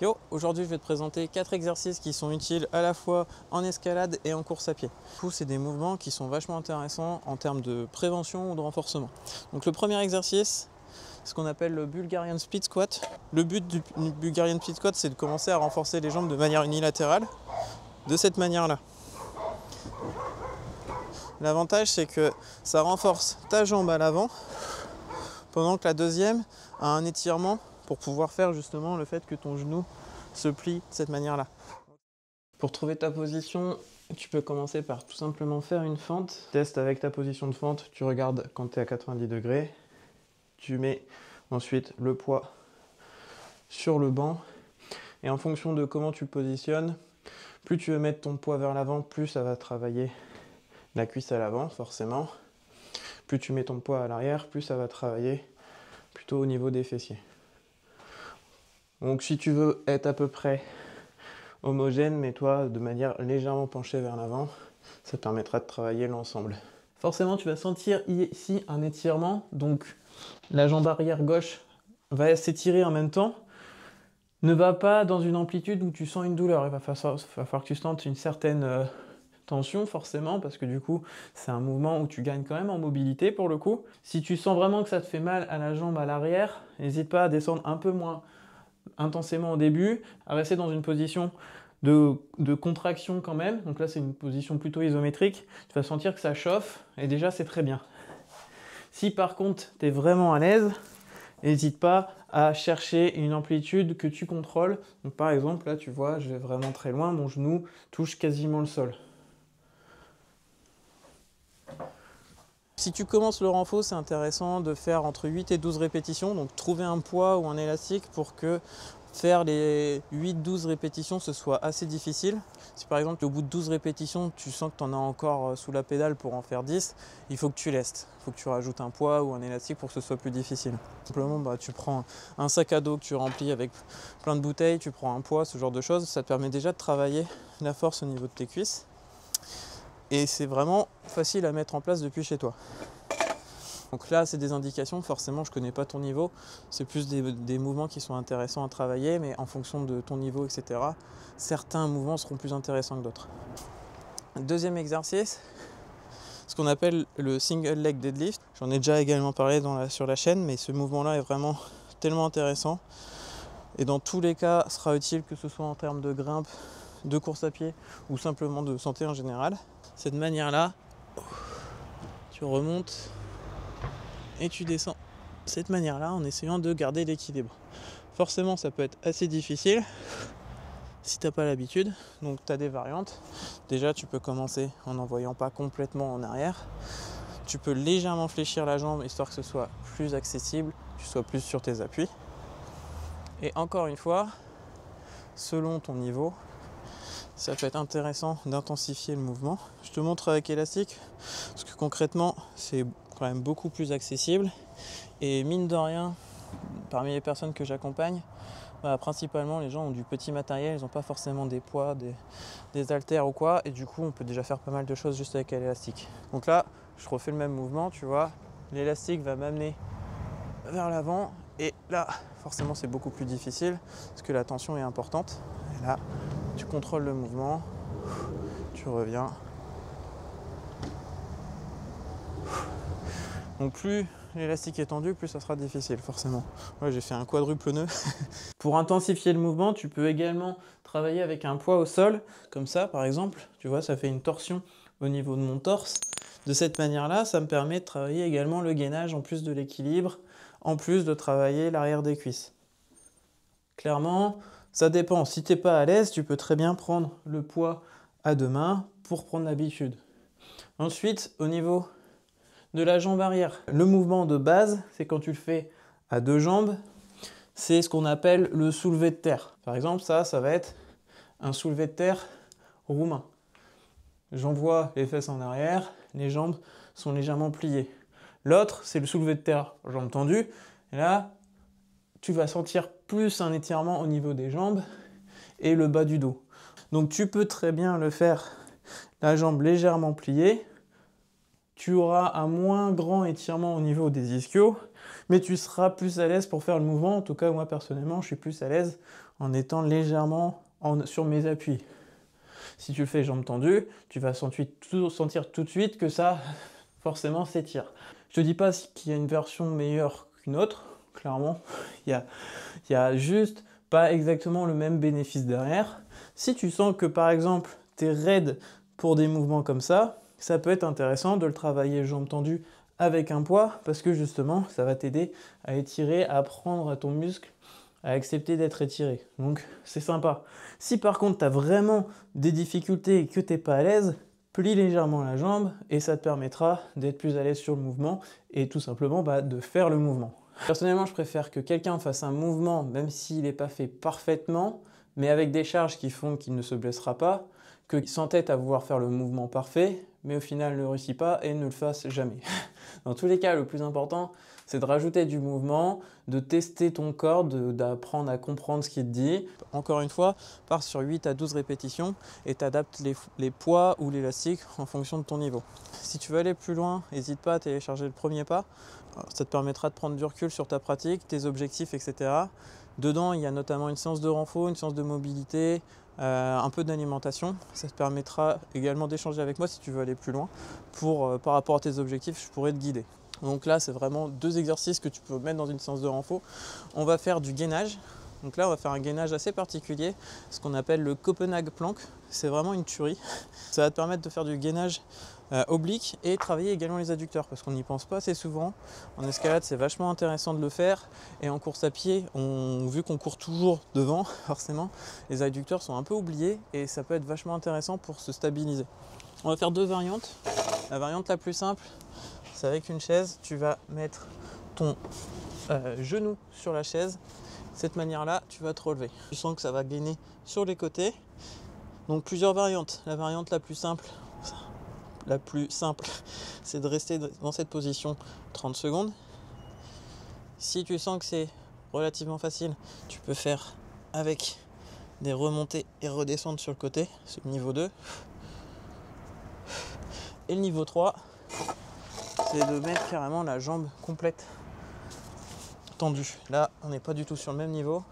Yo, aujourd'hui je vais te présenter 4 exercices qui sont utiles à la fois en escalade et en course à pied. Du coup, c'est des mouvements qui sont vachement intéressants en termes de prévention ou de renforcement. Donc le premier exercice, c'est ce qu'on appelle le Bulgarian Split Squat. Le but du Bulgarian Split Squat, c'est de commencer à renforcer les jambes de manière unilatérale, de cette manière-là. L'avantage, c'est que ça renforce ta jambe à l'avant, pendant que la deuxième a un étirement pour pouvoir faire justement le fait que ton genou se plie de cette manière-là. Pour trouver ta position, tu peux commencer par tout simplement faire une fente. Teste avec ta position de fente, tu regardes quand tu es à 90 degrés. Tu mets ensuite le poids sur le banc. Et en fonction de comment tu positionnes, plus tu veux mettre ton poids vers l'avant, plus ça va travailler la cuisse à l'avant, forcément. Plus tu mets ton poids à l'arrière, plus ça va travailler plutôt au niveau des fessiers. Donc si tu veux être à peu près homogène, mets-toi de manière légèrement penchée vers l'avant. Ça te permettra de travailler l'ensemble. Forcément, tu vas sentir ici un étirement. Donc la jambe arrière gauche va s'étirer en même temps. Ne va pas dans une amplitude où tu sens une douleur. Il va falloir que tu sentes une certaine tension forcément, parce que du coup, c'est un mouvement où tu gagnes quand même en mobilité pour le coup. Si tu sens vraiment que ça te fait mal à la jambe à l'arrière, n'hésite pas à descendre un peu moins intensément au début, à rester dans une position de contraction quand même. Donc là, c'est une position plutôt isométrique. Tu vas sentir que ça chauffe et déjà, c'est très bien. Si par contre, tu es vraiment à l'aise, n'hésite pas à chercher une amplitude que tu contrôles. Donc par exemple, là, tu vois, je vais vraiment très loin, mon genou touche quasiment le sol. Si tu commences le renfort, c'est intéressant de faire entre 8 et 12 répétitions, donc trouver un poids ou un élastique pour que faire les 8-12 répétitions ce soit assez difficile. Si par exemple au bout de 12 répétitions tu sens que tu en as encore sous la pédale pour en faire 10, il faut que tu laisses. Il faut que tu rajoutes un poids ou un élastique pour que ce soit plus difficile. Simplement tu prends un sac à dos que tu remplis avec plein de bouteilles, tu prends un poids, ce genre de choses, ça te permet déjà de travailler la force au niveau de tes cuisses. Et c'est vraiment facile à mettre en place depuis chez toi. Donc là, c'est des indications, forcément, je ne connais pas ton niveau. C'est plus des mouvements qui sont intéressants à travailler, mais en fonction de ton niveau, etc., certains mouvements seront plus intéressants que d'autres. Deuxième exercice, ce qu'on appelle le single leg deadlift. J'en ai déjà également parlé sur la chaîne, mais ce mouvement-là est vraiment tellement intéressant. Et dans tous les cas, sera utile que ce soit en termes de grimpe, de course à pied ou simplement de santé en général. Cette manière-là, tu remontes et tu descends de cette manière-là en essayant de garder l'équilibre. Forcément, ça peut être assez difficile si tu n'as pas l'habitude, donc tu as des variantes. Déjà, tu peux commencer en n'envoyant pas complètement en arrière. Tu peux légèrement fléchir la jambe histoire que ce soit plus accessible, que tu sois plus sur tes appuis. Et encore une fois, selon ton niveau, ça peut être intéressant d'intensifier le mouvement. Je te montre avec élastique, parce que concrètement, c'est quand même beaucoup plus accessible. Et mine de rien, parmi les personnes que j'accompagne, principalement les gens ont du petit matériel, ils n'ont pas forcément des poids, des haltères ou quoi. Et du coup, on peut déjà faire pas mal de choses juste avec l'élastique. Donc là, je refais le même mouvement, tu vois. L'élastique va m'amener vers l'avant. Et là, forcément, c'est beaucoup plus difficile, parce que la tension est importante. Et là, tu contrôles le mouvement, tu reviens. Donc plus l'élastique est tendu, plus ça sera difficile forcément. Ouais, j'ai fait un quadruple nœud. Pour intensifier le mouvement, tu peux également travailler avec un poids au sol, comme ça par exemple. Tu vois, ça fait une torsion au niveau de mon torse. De cette manière-là, ça me permet de travailler également le gainage en plus de l'équilibre, en plus de travailler l'arrière des cuisses. Clairement, ça dépend. Si tu n'es pas à l'aise, tu peux très bien prendre le poids à deux mains pour prendre l'habitude. Ensuite, au niveau de la jambe arrière, le mouvement de base, c'est quand tu le fais à deux jambes, c'est ce qu'on appelle le soulevé de terre. Par exemple, ça va être un soulevé de terre roumain. J'envoie les fesses en arrière, les jambes sont légèrement pliées. L'autre, c'est le soulevé de terre jambes tendues. Et là, tu vas sentir plus un étirement au niveau des jambes et le bas du dos. Donc tu peux très bien le faire la jambe légèrement pliée. Tu auras un moins grand étirement au niveau des ischios, mais tu seras plus à l'aise pour faire le mouvement. En tout cas, moi personnellement, je suis plus à l'aise en étant légèrement sur mes appuis. Si tu le fais jambes tendues, tu vas sentir tout de suite que ça, forcément, s'étire. Je te dis pas qu'il y a une version meilleure qu'une autre, clairement. Il y a juste pas exactement le même bénéfice derrière. Si tu sens que, par exemple, tu es raide pour des mouvements comme ça peut être intéressant de le travailler jambes tendues avec un poids, parce que justement, ça va t'aider à étirer, à apprendre à ton muscle à accepter d'être étiré. Donc c'est sympa. Si par contre tu as vraiment des difficultés et que tu n'es pas à l'aise, plie légèrement la jambe et ça te permettra d'être plus à l'aise sur le mouvement et tout simplement de faire le mouvement. Personnellement, je préfère que quelqu'un fasse un mouvement, même s'il n'est pas fait parfaitement, mais avec des charges qui font qu'il ne se blessera pas, que s'entête à vouloir faire le mouvement parfait, mais au final ne réussit pas et ne le fasse jamais. Dans tous les cas, le plus important, c'est de rajouter du mouvement, de tester ton corps, d'apprendre à comprendre ce qu'il te dit. Encore une fois, pars sur 8 à 12 répétitions et tu adaptes les poids ou l'élastique en fonction de ton niveau. Si tu veux aller plus loin, n'hésite pas à télécharger le premier pas. Ça te permettra de prendre du recul sur ta pratique, tes objectifs, etc. Dedans, il y a notamment une séance de renfo, une séance de mobilité, un peu d'alimentation. Ça te permettra également d'échanger avec moi si tu veux aller plus loin. Par rapport à tes objectifs, je pourrais te guider. Donc là, c'est vraiment 2 exercices que tu peux mettre dans une séance de renfo. On va faire du gainage. Donc là, on va faire un gainage assez particulier, ce qu'on appelle le Copenhague Plank. C'est vraiment une tuerie. Ça va te permettre de faire du gainage oblique et travailler également les adducteurs parce qu'on n'y pense pas assez souvent. En escalade, c'est vachement intéressant de le faire. Et en course à pied, vu qu'on court toujours devant, forcément, les adducteurs sont un peu oubliés et ça peut être vachement intéressant pour se stabiliser. On va faire 2 variantes. La variante la plus simple, c'est avec une chaise. Tu vas mettre ton genou sur la chaise. De cette manière-là, tu vas te relever. Tu sens que ça va gainer sur les côtés. Donc plusieurs variantes. La variante la plus simple, c'est de rester dans cette position 30 secondes. Si tu sens que c'est relativement facile, tu peux faire avec des remontées et redescendre sur le côté. C'est le niveau 2. Et le niveau 3, c'est de mettre carrément la jambe complète tendue. Là, on n'est pas du tout sur le même niveau.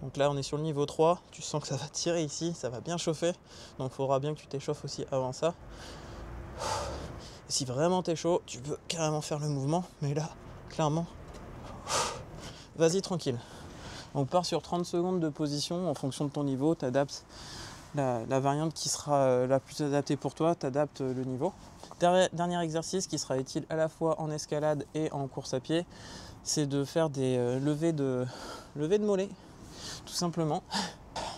Donc là, on est sur le niveau 3. Tu sens que ça va tirer ici, ça va bien chauffer. Donc il faudra bien que tu t'échauffes aussi avant ça. Et si vraiment t'es chaud, tu peux carrément faire le mouvement. Mais là, clairement, vas-y tranquille. On part sur 30 secondes de position en fonction de ton niveau. Tu adaptes la variante qui sera la plus adaptée pour toi, tu adaptes le niveau. Dernier exercice qui sera utile à la fois en escalade et en course à pied, c'est de faire des levées de mollets, tout simplement.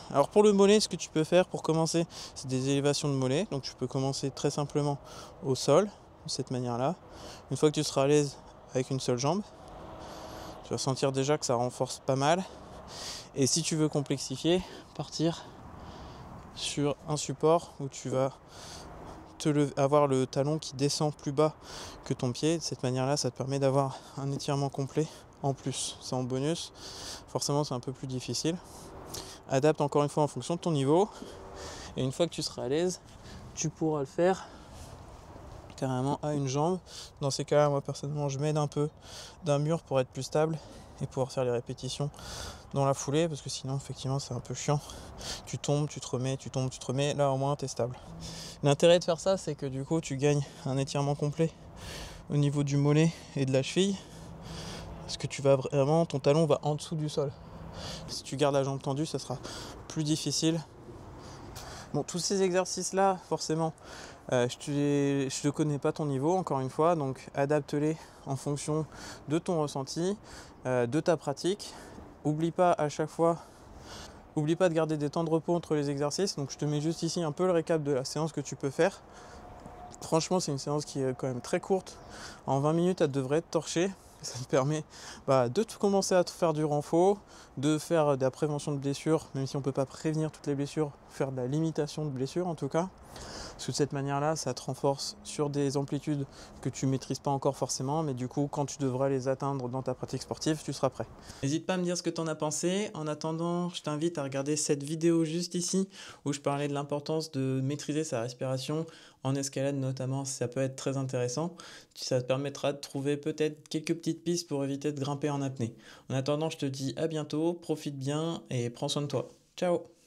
Alors pour le mollet, ce que tu peux faire pour commencer, c'est des élévations de mollets. Donc tu peux commencer très simplement au sol, de cette manière-là. Une fois que tu seras à l'aise avec une seule jambe, tu vas sentir déjà que ça renforce pas mal. Et si tu veux complexifier, partir sur un support où tu vas avoir le talon qui descend plus bas que ton pied. De cette manière-là, ça te permet d'avoir un étirement complet en plus. C'est en bonus. Forcément, c'est un peu plus difficile. Adapte encore une fois en fonction de ton niveau. Et une fois que tu seras à l'aise, tu pourras le faire carrément à une jambe. Dans ces cas-là, moi personnellement, je m'aide un peu d'un mur pour être plus stable et pouvoir faire les répétitions dans la foulée, parce que sinon effectivement c'est un peu chiant. Tu tombes, tu te remets, tu tombes, tu te remets, là au moins tu es stable. L'intérêt de faire ça, c'est que du coup tu gagnes un étirement complet au niveau du mollet et de la cheville, parce que tu vas vraiment, ton talon va en dessous du sol. Si tu gardes la jambe tendue, ça sera plus difficile. Bon, tous ces exercices là, forcément, je ne connais pas ton niveau, encore une fois, donc adapte-les en fonction de ton ressenti, de ta pratique. Oublie pas de garder des temps de repos entre les exercices. Donc je te mets juste ici un peu le récap de la séance que tu peux faire. Franchement, c'est une séance qui est quand même très courte. En 20 minutes, elle devrait être torchée. Ça te permet de commencer à faire du renfort, de faire de la prévention de blessures, même si on ne peut pas prévenir toutes les blessures, faire de la limitation de blessures en tout cas. Parce que de cette manière-là, ça te renforce sur des amplitudes que tu ne maîtrises pas encore forcément, mais du coup, quand tu devras les atteindre dans ta pratique sportive, tu seras prêt. N'hésite pas à me dire ce que tu en as pensé. En attendant, je t'invite à regarder cette vidéo juste ici, où je parlais de l'importance de maîtriser sa respiration en escalade notamment, ça peut être très intéressant. Ça te permettra de trouver peut-être quelques petites pistes pour éviter de grimper en apnée. En attendant, je te dis à bientôt, profite bien et prends soin de toi. Ciao!